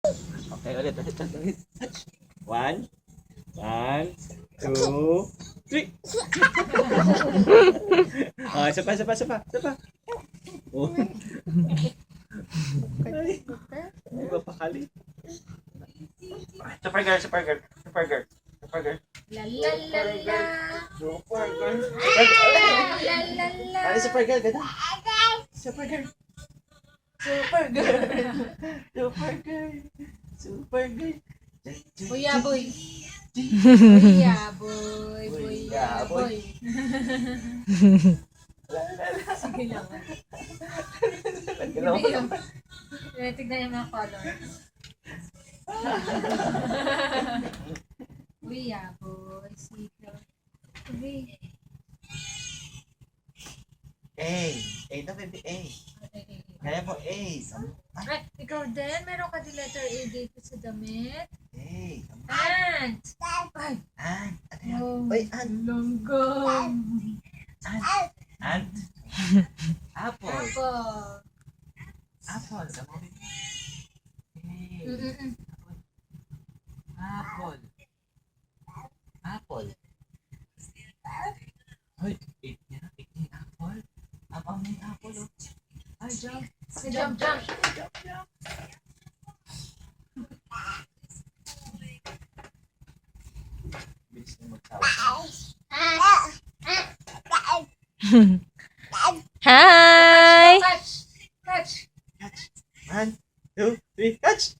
Okay, ulit. One, two, three. Oh, isa pa. Oh. Ay, papakali. Super girl. La la la la. Super girl. La la la. Ano super girl? Ganda. Super girl. Buya boy. Buya boy. Sige lang. Tignan yung mga color. Buya boy. Sige. A na baby, A. Kaya mo A. Ay, ikaw din? Meron ka din letter A dito sa damit? A. Ant! Ay! Ant. Ano yan? Oh, Uy, ant. Longgong! Ant. Apple. Apple! Come on. Mm-mm. Apple. Hoy, eat niya yung apple. Apple na yung apple, oh. Ay, jump. Jump! Bilis na magsawa. Hi! Catch! One, two, three, catch!